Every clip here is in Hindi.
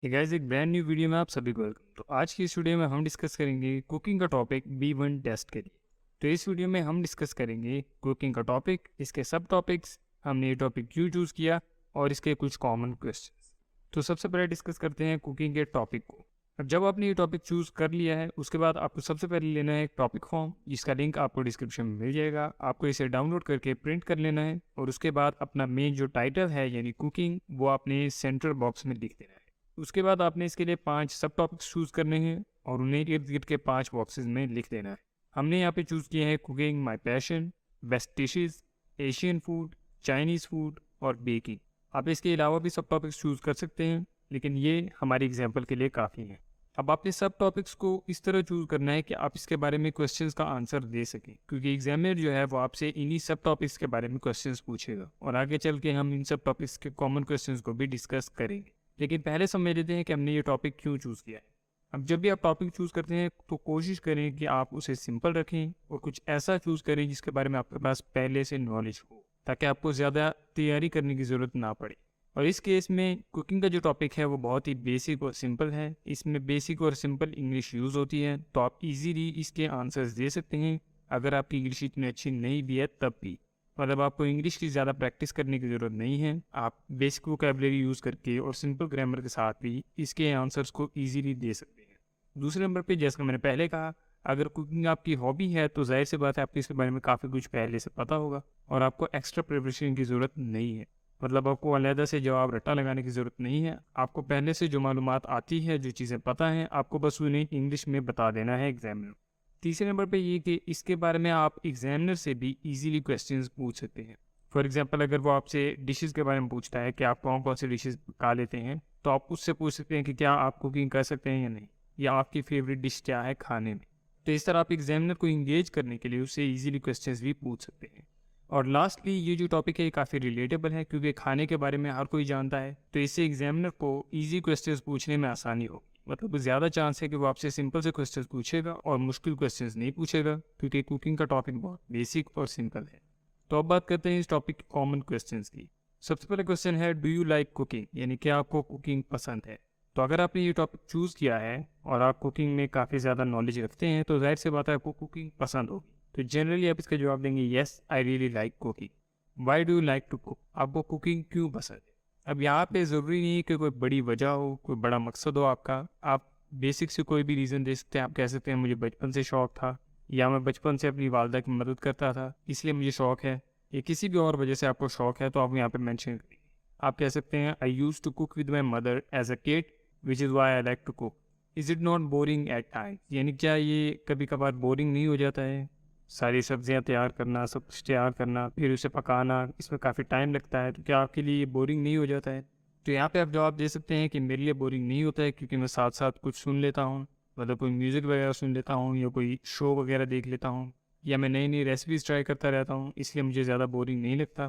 गाइस एक ब्रांड न्यू वीडियो में आप सभी को वेलकम। तो आज की इस वीडियो में हम डिस्कस करेंगे कुकिंग का टॉपिक B1 टेस्ट के लिए। तो इस वीडियो में हम डिस्कस करेंगे कुकिंग का टॉपिक, इसके सब टॉपिक्स, हमने ये टॉपिक क्यों चूज़ किया और इसके कुछ कॉमन क्वेश्चंस। तो सबसे पहले डिस्कस करते हैं कुकिंग के टॉपिक को। अब जब आपने ये टॉपिक चूज़ कर लिया है उसके बाद आपको सबसे पहले लेना है एक टॉपिक फॉर्म, जिसका लिंक आपको डिस्क्रिप्शन में मिल जाएगा। आपको इसे डाउनलोड करके प्रिंट कर लेना है और उसके बाद अपना मेन जो टाइटल है यानी कुकिंग वो आपने सेंट्रल बॉक्स में लिख देना है। उसके बाद आपने इसके लिए 5 सब टॉपिक्स चूज़ करने हैं और उन्हें इर्द गिर्द के 5 बॉक्सेस में लिख देना है। हमने यहाँ पे चूज़ किए हैं cooking my passion, best dishes, Asian food, Chinese food और बेकिंग। आप इसके अलावा भी सब टॉपिक्स चूज़ कर सकते हैं, लेकिन ये हमारी एग्जाम्पल के लिए काफ़ी हैं। अब आपने सब टॉपिक्स को इस तरह चूज़ करना है कि आप इसके बारे में क्वेश्चंस का आंसर दे सकें, क्योंकि एग्जामिनर जो है वो आपसे इन्हीं सब टॉपिक्स के बारे में क्वेश्चंस पूछेगा और आगे चल के हम इन सब टॉपिक्स के कॉमन क्वेश्चंस को भी डिस्कस करेंगे। लेकिन पहले समझ लेते हैं कि हमने ये टॉपिक क्यों चूज़ किया है। अब जब भी आप टॉपिक चूज़ करते हैं तो कोशिश करें कि आप उसे सिंपल रखें और कुछ ऐसा चूज़ करें जिसके बारे में आपके पास पहले से नॉलेज हो, ताकि आपको ज़्यादा तैयारी करने की ज़रूरत ना पड़े। और इस केस में कुकिंग का जो टॉपिक है वो बहुत ही बेसिक और सिंपल है। इसमें बेसिक और सिंपल इंग्लिश यूज़ होती है, तो आप इजीली इसके आंसर्स दे सकते हैं। अगर आपकी इंग्लिश इतनी अच्छी नहीं भी है तब भी, मतलब आपको इंग्लिश की ज़्यादा प्रैक्टिस करने की ज़रूरत नहीं है। आप बेसिक वोकैबुलरी यूज़ करके और सिंपल ग्रामर के साथ भी इसके आंसर्स को ईजिली दे सकते हैं। दूसरे नंबर पे, जैसा मैंने पहले कहा, अगर कुकिंग आपकी हॉबी है तो जाहिर सी बात है आपको इसके बारे में काफ़ी कुछ पहले से पता होगा और आपको एक्स्ट्रा प्रिपरेशन की ज़रूरत नहीं है। मतलब आपको अलहदा से जवाब रट्टा लगाने की ज़रूरत नहीं है। आपको पहले से जो मालूमात आती है, जो चीज़ें पता हैं, आपको बस उन्हें इंग्लिश में बता देना है एग्जामिनर। तीसरे नंबर पे ये कि इसके बारे में आप एग्जामिनर से भी इजीली क्वेश्चंस पूछ सकते हैं। फॉर एग्जांपल, अगर वो आपसे डिशेस के बारे में पूछता है कि आप कौन कौन से डिशेस पका लेते हैं, तो आप उससे पूछ सकते हैं कि क्या आप कुकिंग कर सकते हैं या नहीं, या आपकी फेवरेट डिश क्या है खाने में। तो इस तरह आप एग्जामिनर को इंगेज करने के लिए उससे ईजिली क्वेश्चंस भी पूछ सकते हैं। और लास्टली, ये जो टॉपिक है ये काफ़ी रिलेटेबल है, क्योंकि खाने के बारे में हर कोई जानता है, तो इससे एग्जामिनर को ईजी क्वेश्चंस पूछने में आसानी होगी। मतलब ज़्यादा चांस है कि वो आपसे सिंपल से क्वेश्चंस पूछेगा और मुश्किल क्वेश्चंस नहीं पूछेगा, क्योंकि कुकिंग का टॉपिक बहुत बेसिक और सिंपल है। तो अब बात करते हैं इस टॉपिक के कॉमन क्वेश्चंस की। सबसे पहले क्वेश्चन है, डू यू लाइक कुकिंग, यानी क्या आपको कुकिंग पसंद है। तो अगर आपने ये टॉपिक चूज़ किया है और आप कुकिंग में काफ़ी ज़्यादा नॉलेज रखते हैं, तो जाहिर सी बात है आपको कुकिंग पसंद होगी। तो जनरली आप इसका जवाब देंगे, yes I really like cooking. Why do you like to cook, आपको कुकिंग क्यों पसंद है। अब यहाँ पे ज़रूरी नहीं है कि कोई बड़ी वजह हो, कोई बड़ा मकसद हो आपका। आप बेसिक से कोई भी रीज़न दे सकते हैं। आप कह सकते हैं मुझे बचपन से शौक़ था, या मैं बचपन से अपनी वालदा की मदद करता था इसलिए मुझे शौक़ है, या किसी भी और वजह से आपको शौक़ है, तो आप यहाँ पे मेंशन करें। आप कह सकते हैं, I use to cook with my mother as a kid which is why I like to cook. Is it not boring at time, यानी क्या ये कभी कभार बोरिंग नहीं हो जाता है। सारी सब्जियां तैयार करना, सब कुछ तैयार करना, फिर उसे पकाना, इसमें काफ़ी टाइम लगता है, तो क्या आपके लिए ये बोरिंग नहीं हो जाता है। तो यहाँ पे आप जवाब दे सकते हैं कि मेरे लिए बोरिंग नहीं होता है, क्योंकि मैं साथ साथ कुछ सुन लेता हूँ। मतलब कोई म्यूज़िक वगैरह सुन लेता हूँ, या कोई शो वगैरह देख लेता हूँ, या मैं नई नई रेसिपीज़ ट्राई करता रहता हूँ, इसलिए मुझे ज़्यादा बोरिंग नहीं लगता।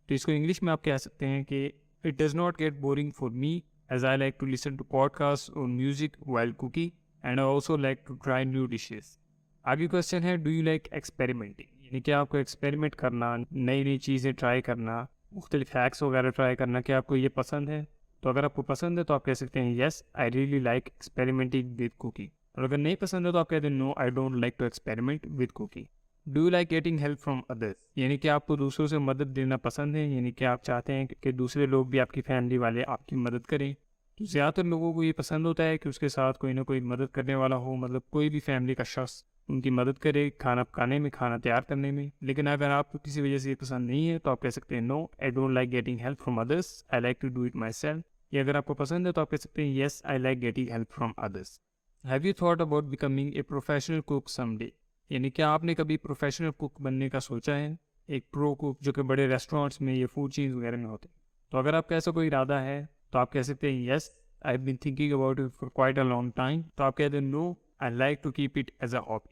तो इसको इंग्लिश में आप कह सकते हैं कि it does not get boring for me as I like to listen to podcast और music while cooking and I also like to try new dishes. आगे क्वेश्चन है, डू यू लाइक एक्सपेरिमेंटिंग, यानी क्या आपको एक्सपेरिमेंट करना, नई नई चीज़ें ट्राई करना, मुख्तलिफ हैक्स वगैरह ट्राई करना, क्या आपको ये पसंद है। तो अगर आपको पसंद है तो आप कह सकते हैं, yes I really like experimenting with cooking. और अगर नहीं पसंद है तो आप कहते हैं, no I don't like to experiment with cooking. Do you like getting help from others, यानी कि आपको दूसरों से मदद देना पसंद है, यानी कि आप चाहते हैं कि दूसरे लोग भी, आपकी फैमिली वाले आपकी मदद करें। तो ज़्यादातर लोगों को ये पसंद होता है कि उसके साथ कोई ना कोई मदद करने वाला हो, मतलब कोई भी फैमिली का शख्स उनकी मदद करे खाना पकाने में, खाना तैयार करने में। लेकिन अगर आपको किसी वजह से ये पसंद नहीं है तो आप कह सकते हैं, no I don't like getting help from others, I like to do it myself. या अगर आपको पसंद है तो आप कह सकते हैं, yes I like getting help from others. Have you thought about becoming a professional cook someday, यानी क्या आपने कभी प्रोफेशनल कुक बनने का सोचा है, एक प्रो कुक, जो कि बड़े रेस्टोरेंट्स में या फूड चेन्स वगैरह में होते हैं। तो अगर आपका ऐसा कोई इरादा है तो आप कह सकते हैं, yes I have been thinking about it for quite a long time. तो आप कहते हैं, no I like to keep it as a hobby.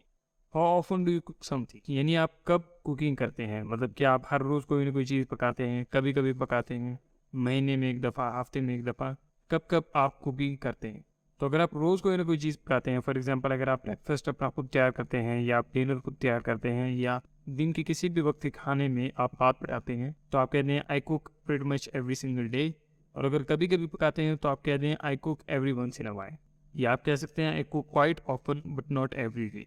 How often do you cook something, यानी आप कब कुकिंग करते हैं, मतलब क्या आप हर रोज़ कोई ना कोई चीज़ पकाते हैं, कभी कभी पकाते हैं, महीने में एक दफ़ा, हफ्ते में एक दफ़ा, कब कब आप कुकिंग करते हैं। तो अगर आप रोज़ कोई ना कोई चीज़ पकाते हैं, फॉर एग्जांपल अगर आप ब्रेकफास्ट अपना खुद तैयार करते हैं, या आप डिनर खुद तैयार करते हैं, या दिन के किसी भी वक्त के खाने में आप हाथ बढ़ाते हैं, तो आप कहते हैं, I cook pretty much every single day और अगर कभी कभी पकाते हैं तो आप कह दें I cook every once in a while, या आप कह सकते हैं I cook quite often but not every day.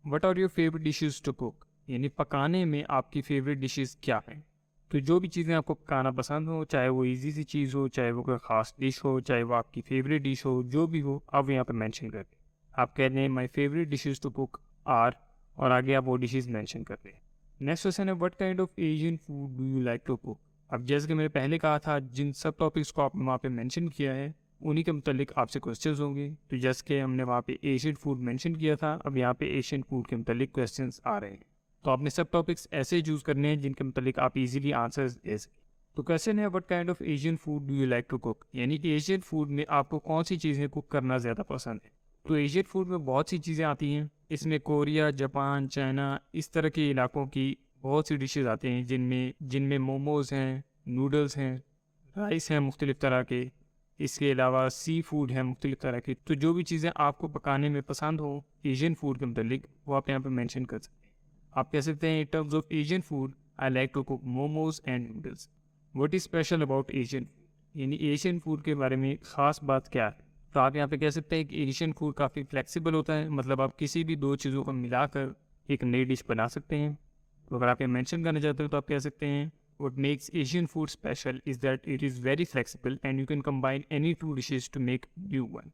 What are your favourite dishes to cook, यानी पकाने में आपकी फेवरेट डिशेज क्या हैं। तो जो भी चीज़ें आपको पकाना पसंद हो, चाहे वो इजी सी चीज़ हो, चाहे वो कोई ख़ास डिश हो, चाहे वो आपकी फेवरेट डिश हो, जो भी हो आप यहाँ पे मेंशन कर दें। आप कह दें my favourite dishes to cook are, और आगे आप वो डिशेज मेंशन कर दें। नेक्स्ट क्वेश्चन है what kind of Asian food do you like to cook. अब जैसे कि मैंने पहले कहा था, जिन सब टॉपिक्स को आपने वहाँ पे मेंशन किया है उन्हीं के मुतालिक आपसे क्वेश्चंस होंगे। तो जैसे कि हमने वहाँ पे एशियन फूड मेंशन किया था, अब यहाँ पे एशियन फूड के मुतालिक क्वेश्चंस आ रहे हैं। तो आपने सब टॉपिक्स ऐसे चूज़ करने हैं जिनके मुतालिक आप इजीली आंसर्स दे सकें। तो क्वेश्चन है what kind of Asian food do you like to cook, यानी कि एशियन फूड में आपको कौन सी चीज़ें कुक करना ज़्यादा पसंद है। तो एशियन फूड में बहुत सी चीज़ें आती हैं, इसमें कोरिया, जापान, चाइना, इस तरह के इलाकों की बहुत सी डिशेज आते हैं जिनमें मोमोज़ हैं, नूडल्स हैं, राइस हैं मुख्तलिफ़ तरह के, इसके अलावा सी फूड है मुख्तलिफ़ तरह के। तो जो भी चीज़ें आपको पकाने में पसंद हो एशियन फूड के मुतालिक, वो आप यहाँ पर मैंशन कर सकते हैं। आप कह सकते हैं in terms of Asian food I like to cook momos and noodles. What is special about Asian food, यानी एशियन फूड के बारे में ख़ास बात क्या है। तो आप यहाँ पे कह सकते हैं कि एशियन फूड काफ़ी फ्लेक्सिबल होता है, मतलब आप किसी भी दो चीज़ों को मिलाकर एक नई डिश बना सकते हैं। तो अगर आप ये मेंशन करना चाहते हो तो आप कह सकते हैं what makes Asian food special is that it is very flexible and you can combine any two dishes to make new one.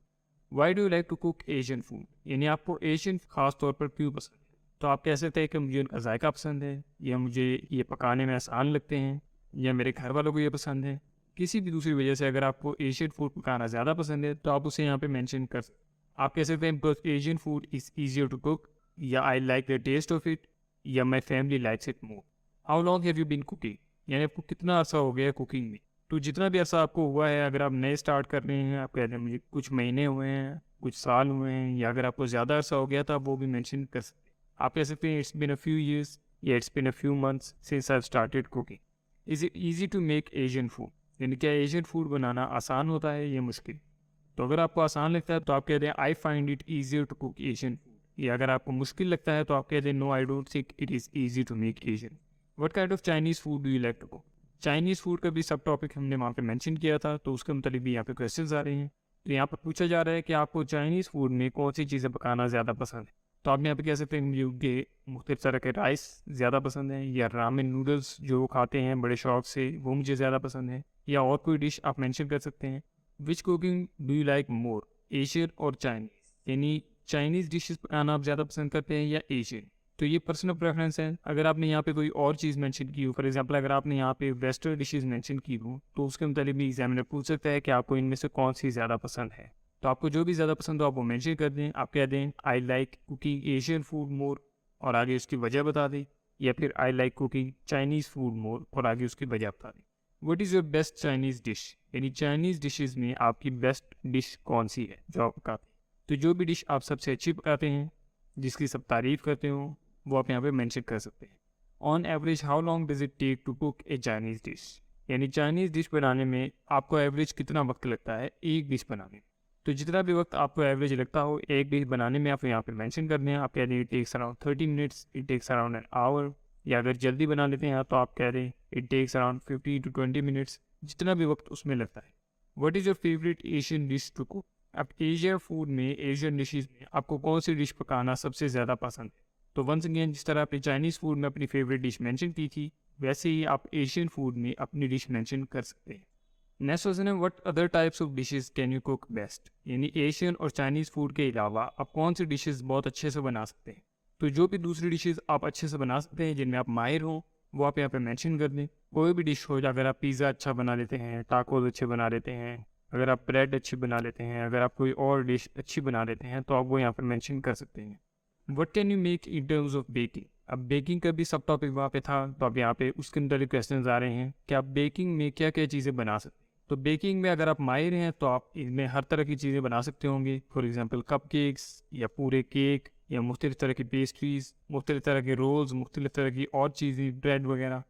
Why do you like to cook Asian food, यानी आपको एशियन खास तौर पर क्यों पसंद है। तो आप कह सकते हैं कि मुझे उनका जायका पसंद है, या मुझे ये पकाने में आसान लगते हैं, या मेरे घर वालों को ये पसंद है। किसी भी दूसरी वजह से अगर आपको एशियन फूड पकाना ज़्यादा पसंद है तो आप उसे यहाँ पे मेंशन कर सकते हैं। आप कह सकते हैं because Asian food is easier to cook, या I like the taste of it, या my family likes it more. How long have you been cooking, यानी आपको कितना अर्सा हो गया है कुकिंग में। तो जितना भी अर्सा आपको हुआ है, अगर आप नए स्टार्ट कर रहे हैं, आप कह रहे हैं मुझे कुछ महीने हुए हैं, कुछ साल हुए हैं, या अगर आपको ज़्यादा अर्सा हो गया तो आप वो भी मेंशन कर सकते हैं। आप कह सकते हैं it's been a few years, या it's been a few months since I started cooking. Is it easy to make Asian food, यानी क्या एशियन फूड बनाना आसान होता है या मुश्किल। तो अगर आपको आसान लगता है तो आप कह दें I find it easier to cook Asian food, या अगर आपको मुश्किल लगता है तो आप कह दें no I don't think it is easy to make Asian. What kind of Chinese food do you like to cook. Chinese food का भी सब टॉपिक हमने वहाँ पे मेंशन किया था, तो उसके मतलब भी यहाँ पे क्वेश्चंस आ रहे हैं। तो यहाँ पर पूछा जा रहा है कि आपको चाइनीज़ फूड में कौन सी चीज़ें पकाना ज़्यादा पसंद है। तो आप यहाँ पे कह सकते हैं मुझे मुख्तलिफ तरह के राइस ज़्यादा पसंद है, या रामेन नूडल्स जो वो खाते हैं बड़े शौक से वो मुझे ज़्यादा पसंद है, या और कोई डिश आप मेंशन कर सकते हैं। Which cooking do you like more, Asian और चाइनीज़, यानी चाइनीज़ डिशेस पकाना आप ज़्यादा पसंद करते हैं या एशियन। तो ये पर्सनल प्रेफरेंस है। अगर आपने यहाँ पे कोई और चीज़ मेंशन की हो, फॉर एग्जांपल अगर आपने यहाँ पे वेस्टर्न डिशेस मेंशन की हो, तो उसके मुताबिक भी एग्जामिनर पूछ सकता है कि आपको इनमें से कौन सी ज़्यादा पसंद है। तो आपको जो भी ज़्यादा पसंद हो आप वो मेंशन कर दें। आप कह दें I like cooking Asian food मोर और आगे उसकी वजह बता दें, या फिर I like cooking Chinese food मोर और आगे उसकी वजह बता दें। What is your best Chinese dish, यानी चाइनीज़ डिशेज़ में आपकी बेस्ट डिश कौन सी है जो आप पकाते हैं। तो जो भी डिश आप सबसे अच्छी पकाते हैं, जिसकी सब तारीफ़ करते हो, वो आप यहाँ पे मेंशन कर सकते हैं। On average how long does it take to cook a Chinese dish, यानी चाइनीज़ डिश बनाने में आपको एवरेज कितना वक्त लगता है एक डिश बनाने में। तो जितना भी वक्त आपको एवरेज लगता हो एक डिश बनाने में आप यहाँ पे मेंशन कर दें। आप कह दें it takes around 30 minutes, it takes around an hour, या अगर जल्दी बना लेते हैं तो आप कह दें it takes around 15 to 20 minutes, जितना भी वक्त उसमें लगता है। What is your favourite Asian dish to cook. अब एशियन फूड में, एशियन डिशेज़ में आपको कौन सी डिश पकाना सबसे ज़्यादा पसंद है। तो वंस अगेन जिस तरह आपने चाइनीज़ फूड में अपनी फेवरेट डिश मेंशन की थी, वैसे ही आप एशियन फूड में अपनी डिश मेंशन कर सकते हैं। नेक्स्ट क्वेश्चन है what other types of dishes can you cook best, यानी एशियन और चाइनीज़ फूड के अलावा आप कौन सी डिशेस बहुत अच्छे से बना सकते हैं। तो जो भी दूसरी डिशेस आप अच्छे से बना सकते हैं, जिनमें आप माहिर हों, वो आप यहाँ पे मेंशन कर दें। कोई भी डिश हो, अगर आप पिज़्ज़ा अच्छा बना लेते हैं, टाकोज अच्छे बना लेते हैं, अगर आप ब्रेड अच्छी बना लेते हैं, अगर आप कोई और डिश अच्छी बना लेते हैं, तो आप वो यहाँ पर मेंशन कर सकते हैं। What can you make in terms of baking. अब बेकिंग का भी सब टॉपिक वहाँ पे था, तो अब यहाँ पे उसके अंदर क्वेश्चन आ रहे हैं कि आप बेकिंग में क्या क्या चीज़ें बना सकते हैं। तो बेकिंग में अगर आप माहिर हैं तो आप इनमें हर तरह की चीज़ें बना सकते होंगे। फॉर एग्जांपल कप केक्स, या पूरे केक, या मुख्तलिफ तरह की पेस्ट्रीज़, मुख्तलिफ तरह के रोल्स, मुख्तलिफ तरह की और चीज़ें, ब्रेड वगैरह।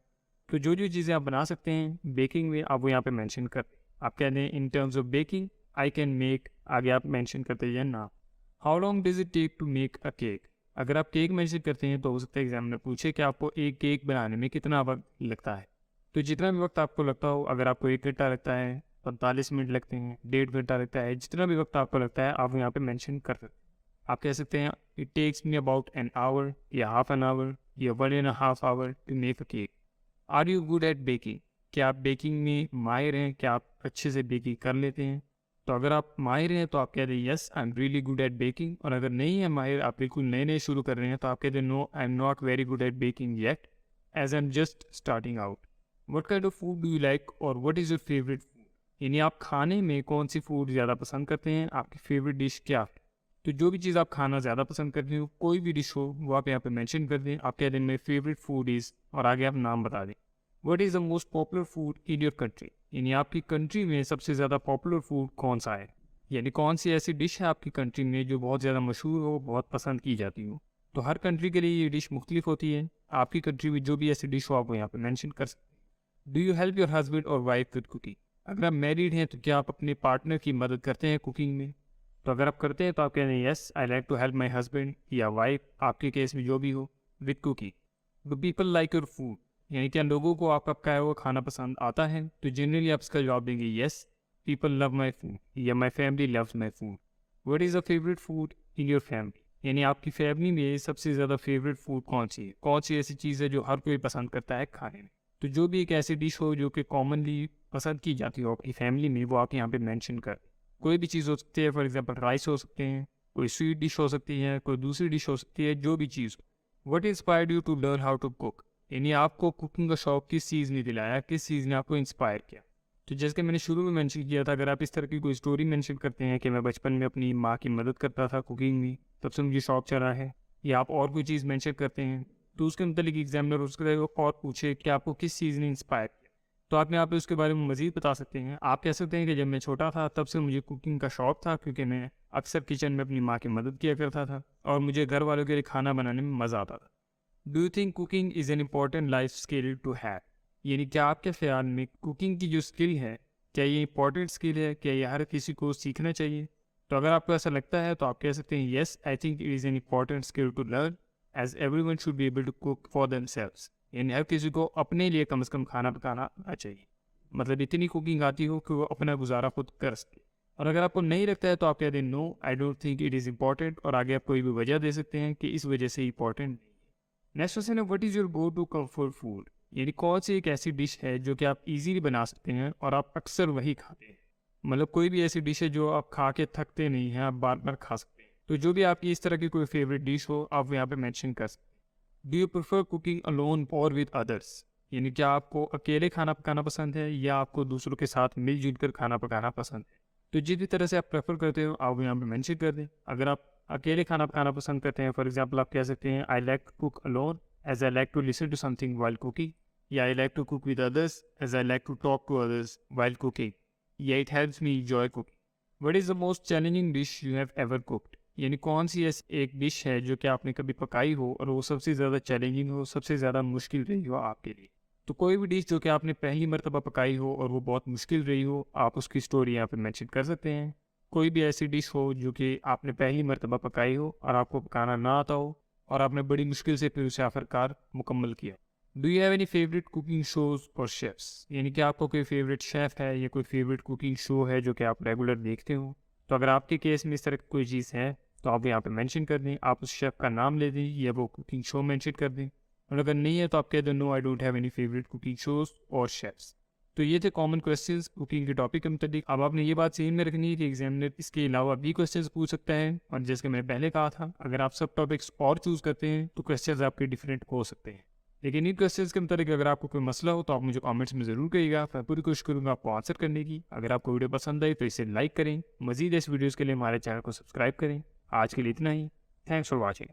तो जो जो चीज़ें आप बना सकते हैं बेकिंग में, आप वो यहाँ पे मेंशन कर दें। आप कह दें in terms of baking I can make, आगे आप मेंशन करते हैं ना। How long does it take to make a cake. अगर आप केक मेंशन करते हैं तो हो सकता है एग्जामिनर पूछे कि आपको एक केक बनाने में कितना वक्त लगता है। तो जितना भी वक्त आपको लगता हो, अगर आपको 1 घंटा लगता है 45 मिनट लगते हैं, 1.5 घंटा लगता है, जितना भी वक्त आपको लगता है आप यहाँ पे मेंशन कर सकते हैं। आप कह सकते हैं it takes me about an hour या हाफ एन आवर या 1.5 hour to make a cake. Are you good at baking? क्या आप बेकिंग में माहिर हैं? क्या आप अच्छे से बेकिंग कर लेते हैं? तो अगर आप माहिर हैं तो आप कह दें yes I am really good at baking, और अगर नहीं है माहिर, आप बिल्कुल नए नए शुरू कर रहे हैं, तो आप कह दें no I am not very good at baking yet as I am just starting out. What kind of food do you like और what is your favourite food? यानी आप खाने में कौन सी फूड ज़्यादा पसंद करते हैं, आपकी फेवरेट डिश क्या है? तो जो भी चीज़ आप खाना ज़्यादा पसंद करते हो, कोई भी डिश हो, वो आप यहाँ पे मेंशन कर दें। आप कह दें माई फेवरेट फूड इज़, और आगे आप नाम बता दें। What is the most popular food in your country? यानी आपकी कंट्री में सबसे ज़्यादा पॉपुलर फूड कौन सा है, यानी कौन सी ऐसी डिश है आपकी कंट्री में जो बहुत ज़्यादा मशहूर हो, बहुत पसंद की जाती हो। तो हर कंट्री के लिए ये डिश मुख्तलिफ होती है। आपकी कंट्री में जो भी ऐसी डिश हो आप वो यहाँ पे मेंशन कर सकते हैं। Do you help your husband और वाइफ विद कुकिंग? अगर आप मैरिड हैं तो क्या आप अपने पार्टनर की मदद करते हैं कुकिंग में? तो अगर आप करते हैं तो आप कह रहे हैं yes I like to help my husband या वाइफ, आपके केस में जो भी हो, with cooking. Do people like your food? यानी क्या लोगों को आपका पकाया हुआ खाना पसंद आता है? तो जनरली आप इसका जवाब देंगे yes people love my food या my family loves my food. What is a favourite food in your family? यानी आपकी फैमिली में सबसे ज़्यादा फेवरेट फूड कौन सी है, कौन सी ऐसी चीज़ है जो हर कोई पसंद करता है खाने में? तो जो भी एक ऐसी डिश हो जो कि कॉमनली पसंद की जाती हो आपकी फैमिली में, वो आप यहाँ पे मेंशन कर। कोई भी चीज़ हो सकती है, फॉर एग्जांपल राइस हो सकते हैं, कोई स्वीट डिश हो सकती है, कोई दूसरी डिश हो सकती है, जो भी चीज़ हो। What inspired you to learn how to cook? यानी आपको कुकिंग का शौक किस चीज़ ने दिलाया, किस चीज़ ने आपको इंस्पायर किया? तो जैसे कि मैंने शुरू में मेंशन किया था, अगर आप इस तरह की कोई स्टोरी मेंशन करते हैं कि मैं बचपन में अपनी माँ की मदद करता था कुकिंग में, तब से मुझे शौक चढ़ा है, या आप और कोई चीज़ मेंशन करते हैं, तो उसके मतलब एग्जामिनर उसके और पूछे कि आपको किस चीज़ ने इंस्पायर किया, तो आप यहाँ पे उसके बारे में मज़ीद बता सकते हैं। आप कह सकते हैं कि जब मैं छोटा था तब से मुझे कुकिंग का शौक था, क्योंकि मैं अक्सर किचन में अपनी माँ की मदद किया करता था और मुझे घर वालों के लिए खाना बनाने में मज़ा आता था। Do you think cooking is an important life skill to have? यानी क्या आपके ख्याल में कुकिंग की जो स्किल है, क्या ये इंपॉर्टेंट स्किल है, क्या ये हर किसी को सीखना चाहिए? तो अगर आपको ऐसा लगता है तो आप कह सकते हैं yes I think it is an important skill to learn as everyone should be able to cook for themselves. यानी हर किसी को अपने लिए कम से कम खाना पकाना आना चाहिए, मतलब इतनी कुकिंग आती हो कि वो अपना गुजारा खुद कर सके। और अगर आपको नहीं लगता है तो आप कह दें no I don't think it is important, और आगे आप कोई भी वजह दे सकते हैं कि इस वजह से इंपॉर्टेंट नहीं है। नेक्स्ट क्वेश्चन है what is your go to comfort food? यानी कौन सी एक ऐसी डिश है जो कि आप इजीली बना सकते हैं और आप अक्सर वही खाते हैं? मतलब कोई भी ऐसी डिश है जो आप खा के थकते नहीं हैं, आप बार बार खा सकते हैं। तो जो भी आपकी इस तरह की कोई फेवरेट डिश हो आप यहाँ पे मेंशन कर सकते हैं। Do you prefer cooking alone और विद अदर्स? यानी क्या आपको अकेले खाना पकाना पसंद है या आपको दूसरों के साथ मिलजुल कर खाना पकाना पसंद है? तो जिस भी तरह से आप प्रेफर करते हो आप यहाँ पे मेंशन कर दें। अगर आप अकेले खाना पकाना पसंद करते हैं, फॉर एग्जांपल आप कह सकते हैं I like to cook alone as I like to listen to something while cooking, या I like to cook with others as I like to talk to others while cooking, या it helps me enjoy cooking. What is the most challenging dish you have ever cooked? यानी कौन सी ऐसी एक डिश है जो कि आपने कभी पकाई हो और वो सबसे ज़्यादा चैलेंजिंग हो, सबसे ज़्यादा मुश्किल रही हो आपके लिए? तो कोई भी डिश जो कि आपने पहली मरतबा पकाई हो और वो बहुत मुश्किल रही हो, आप उसकी स्टोरी यहाँ पे मेंशन कर सकते हैं। कोई भी ऐसी डिश हो जो कि आपने पहली मरतबा पकाई हो और आपको पकाना ना आता हो और आपने बड़ी मुश्किल से फिर उसे आखिरकार मुकम्मल किया। Do you have any favourite cooking shows और शेफ्स? यानी कि आपको कोई फेवरेट शेफ़ है या कोई फेवरेट कुकिंग शो है जो कि आप रेगुलर देखते हो? तो अगर आपके केस में इस तरह की कोई चीज़ है तो आप यहाँ पे मेंशन कर दें, आप उस शेफ़ का नाम ले दें या वो कुकिंग शो मेंशन कर दें। और अगर नहीं है तो आप कह दें no I don't have any favourite cooking shows और शेफ्स। तो ये थे कॉमन क्वेश्चंस कुकिंग के टॉपिक के मुताबिक। अब आपने ये बात सीन में रखनी है कि एग्जामिनर इसके अलावा भी क्वेश्चंस पूछ सकता है, और जैसे कि मैंने पहले कहा था अगर आप सब टॉपिक्स और चूज़ करते हैं तो क्वेश्चंस आपके डिफरेंट हो सकते हैं। लेकिन इन क्वेश्चंस के मुताबिक अगर आपको कोई मसला हो तो आप मुझे कमेंट्स में ज़रूर करिएगा, मैं पूरी कोशिश करूँगा आपको आंसर करने की। अगर आपको वीडियो पसंद आई तो इसे लाइक करें, मज़ीद इस वीडियोज़ के लिए हमारे चैनल को सब्सक्राइब करें। आज के लिए इतना ही, थैंक्स फॉर वॉचिंग।